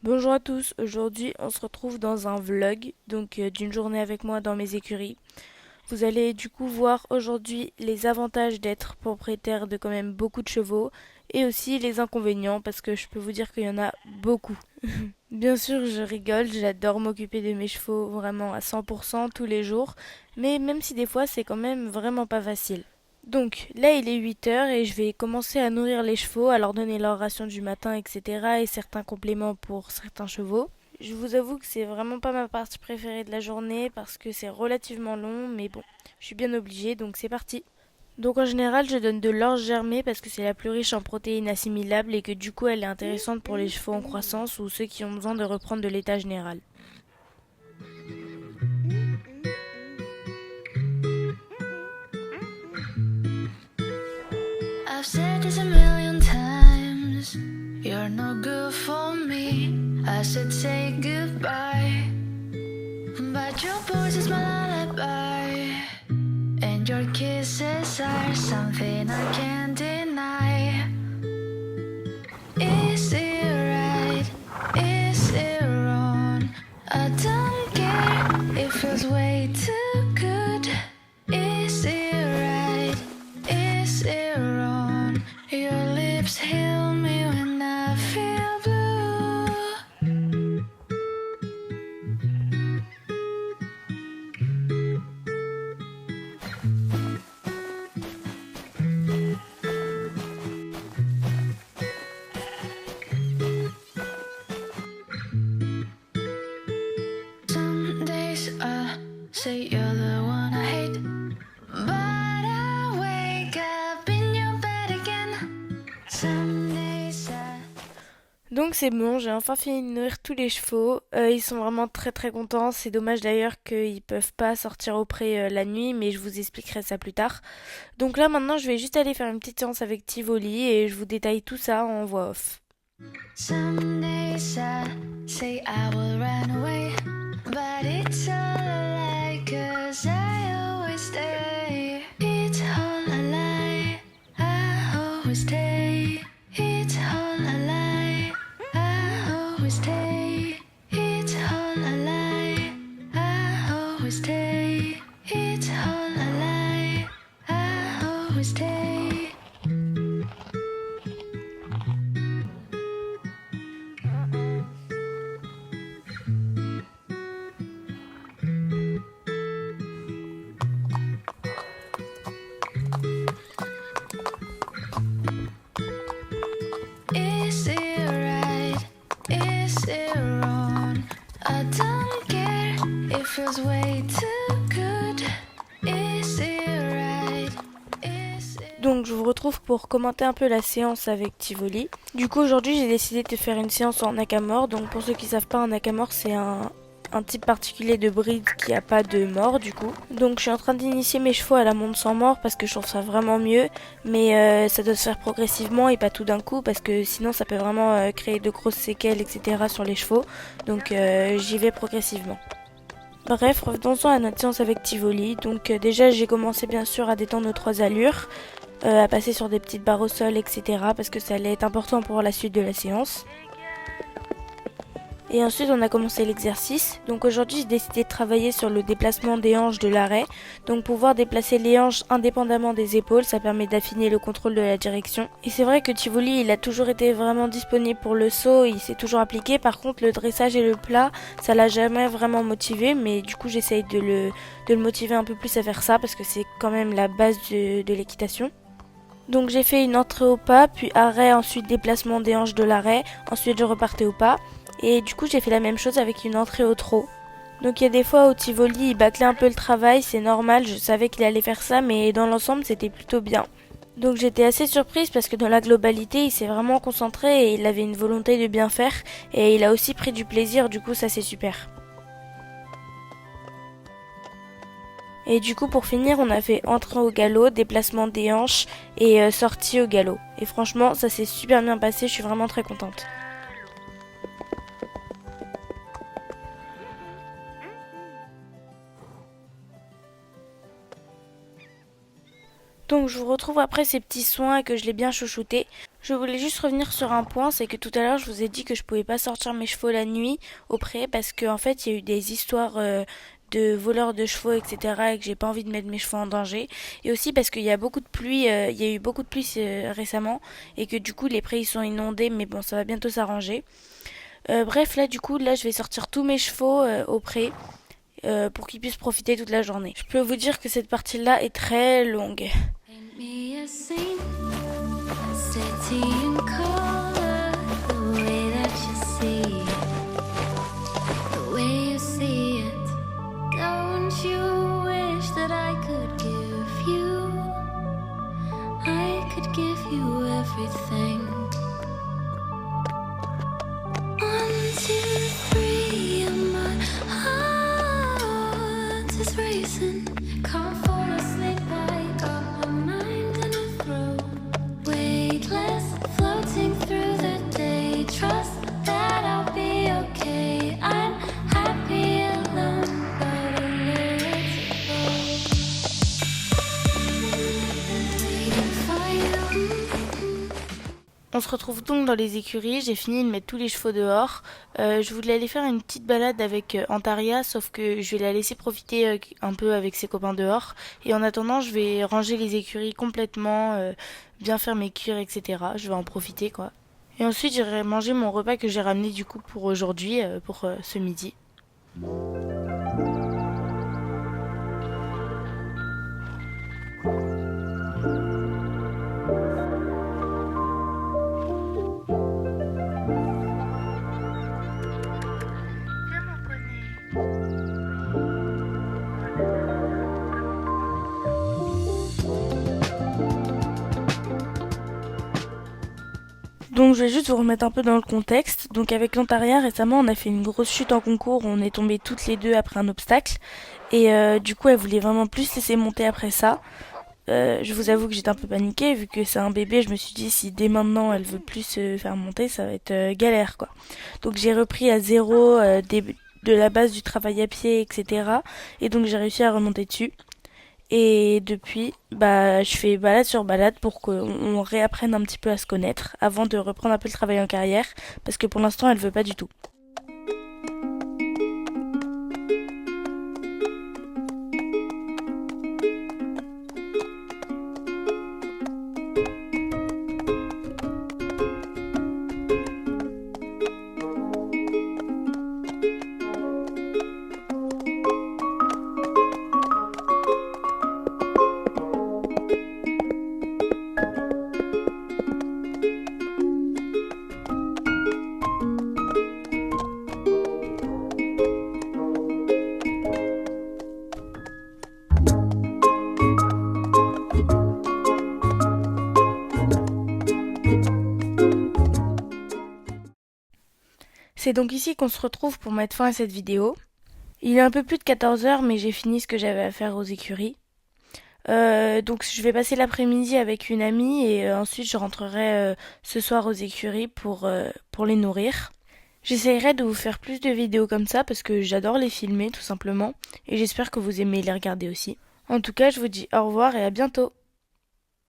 Bonjour à tous, aujourd'hui on se retrouve dans un vlog, d'une journée avec moi dans mes écuries. Vous allez du coup voir aujourd'hui les avantages d'être propriétaire de quand même beaucoup de chevaux et aussi les inconvénients parce que je peux vous dire qu'il y en a beaucoup. Bien sûr je rigole, j'adore m'occuper de mes chevaux vraiment à 100% tous les jours, mais même si des fois c'est quand même vraiment pas facile. Donc là il est 8 heures et je vais commencer à nourrir les chevaux, à leur donner leur ration du matin, etc. et certains compléments pour certains chevaux. Je vous avoue que c'est vraiment pas ma partie préférée de la journée parce que c'est relativement long, mais bon, je suis bien obligée, donc c'est parti. Donc en général, je donne de l'orge germée parce que c'est la plus riche en protéines assimilables et que du coup elle est intéressante pour les chevaux en croissance ou ceux qui ont besoin de reprendre de l'état général. I've said this a million times. You're no good for me. I should say goodbye. But your voice is my lullaby. And your kisses are something I can't deny. Is it right? Is it wrong? I don't care. It feels way too good. Is it right? Is it wrong? Your lips heal me when I feel blue. Some days I say you're the one I hate, but I wake up in your bed again. Some days I Donc c'est bon, j'ai enfin fini de nourrir tous les chevaux. Ils sont vraiment très très contents. C'est dommage d'ailleurs qu'ils peuvent pas sortir au pré la nuit, mais je vous expliquerai ça plus tard. Donc là maintenant, je vais juste aller faire une petite séance avec Tivoli et je vous détaille tout ça en voix off. Some days I say I will run away, but it's all a lie, 'cause I always stay. It's all a lie, I always stay. It's all a lie, I always stay. It's all a lie, I always stay. It's all a lie, I always stay. Is it right? Is it wrong? I don't care. It feels way too good. Is it right? Is it... Donc je vous retrouve pour commenter un peu la séance avec Tivoli. Du coup aujourd'hui j'ai décidé de faire une séance en nakamore. Donc pour ceux qui savent pas, un nakamore c'est un type particulier de bride qui a pas de mort du coup. Donc je suis en train d'initier mes chevaux à la monte sans mort parce que je trouve ça vraiment mieux. Mais ça doit se faire progressivement et pas tout d'un coup parce que sinon ça peut vraiment créer de grosses séquelles etc. sur les chevaux. Donc j'y vais progressivement. Bref, revenons-en à notre séance avec Tivoli. Donc déjà j'ai commencé bien sûr à détendre nos trois allures. À passer sur des petites barres au sol, etc. parce que ça allait être important pour la suite de la séance. Et ensuite on a commencé l'exercice. Donc aujourd'hui j'ai décidé de travailler sur le déplacement des hanches de l'arrêt. Donc pouvoir déplacer les hanches indépendamment des épaules, ça permet d'affiner le contrôle de la direction. Et c'est vrai que Tivoli il a toujours été vraiment disponible pour le saut, il s'est toujours appliqué. Par contre le dressage et le plat, ça l'a jamais vraiment motivé. Mais du coup j'essaye de le motiver un peu plus à faire ça parce que c'est quand même la base de l'équitation. Donc j'ai fait une entrée au pas, puis arrêt, ensuite déplacement des hanches de l'arrêt, ensuite je repartais au pas. Et du coup j'ai fait la même chose avec une entrée au trot. Donc il y a des fois où Tivoli il bâclait un peu le travail, c'est normal, je savais qu'il allait faire ça, mais dans l'ensemble c'était plutôt bien. Donc j'étais assez surprise parce que dans la globalité il s'est vraiment concentré et il avait une volonté de bien faire. Et il a aussi pris du plaisir, du coup ça c'est super. Et du coup pour finir on a fait entrée au galop, déplacement des hanches et sortie au galop. Et franchement ça s'est super bien passé, je suis vraiment très contente. Donc je vous retrouve après ces petits soins et que je l'ai bien chouchouté. Je voulais juste revenir sur un point, c'est que tout à l'heure je vous ai dit que je pouvais pas sortir mes chevaux la nuit au pré parce qu'en fait il y a eu des histoires de voleurs de chevaux, etc. et que j'ai pas envie de mettre mes chevaux en danger. Et aussi parce qu'il y a beaucoup de pluie, il y a eu beaucoup de pluie récemment et que du coup les prés ils sont inondés, mais bon ça va bientôt s'arranger. Bref, là du coup, là je vais sortir tous mes chevaux au pré pour qu'ils puissent profiter toute la journée. Je peux vous dire que cette partie-là est très longue. Paint me a scene, a city in color, the way that you see, the way you see it. Don't you wish that I could give you everything? 1, 2, 3, and my heart is racing. Can't fall asleep, I got my mind in a throw. Weightless, floating through the day. Trust that I'll be okay. I'm happy alone, but a little waiting for you. On se retrouve donc dans les écuries, j'ai fini de mettre tous les chevaux dehors. Je voulais aller faire une petite balade avec Antaria, sauf que je vais la laisser profiter un peu avec ses copains dehors. Et en attendant, je vais ranger les écuries complètement, bien faire mes cuirs, etc. Je vais en profiter quoi. Et ensuite, j'irai manger mon repas que j'ai ramené du coup pour aujourd'hui, pour ce midi. Donc je vais juste vous remettre un peu dans le contexte. Donc avec l'Ontaria récemment on a fait une grosse chute en concours, on est tombées toutes les deux après un obstacle. Et du coup elle voulait vraiment plus laisser monter après ça. Je vous avoue que j'étais un peu paniquée vu que c'est un bébé, je me suis dit si dès maintenant elle veut plus se faire monter ça va être galère quoi. Donc j'ai repris à zéro de la base du travail à pied etc. Et donc j'ai réussi à remonter dessus. Et depuis, bah, je fais balade sur balade pour qu'on réapprenne un petit peu à se connaître avant de reprendre un peu le travail en carrière, parce que pour l'instant, elle veut pas du tout. C'est donc ici qu'on se retrouve pour mettre fin à cette vidéo. Il est un peu plus de 14 heures, mais j'ai fini ce que j'avais à faire aux écuries. Donc je vais passer l'après-midi avec une amie et ensuite je rentrerai ce soir aux écuries pour les nourrir. J'essaierai de vous faire plus de vidéos comme ça parce que j'adore les filmer tout simplement et j'espère que vous aimez les regarder aussi. En tout cas, je vous dis au revoir et à bientôt.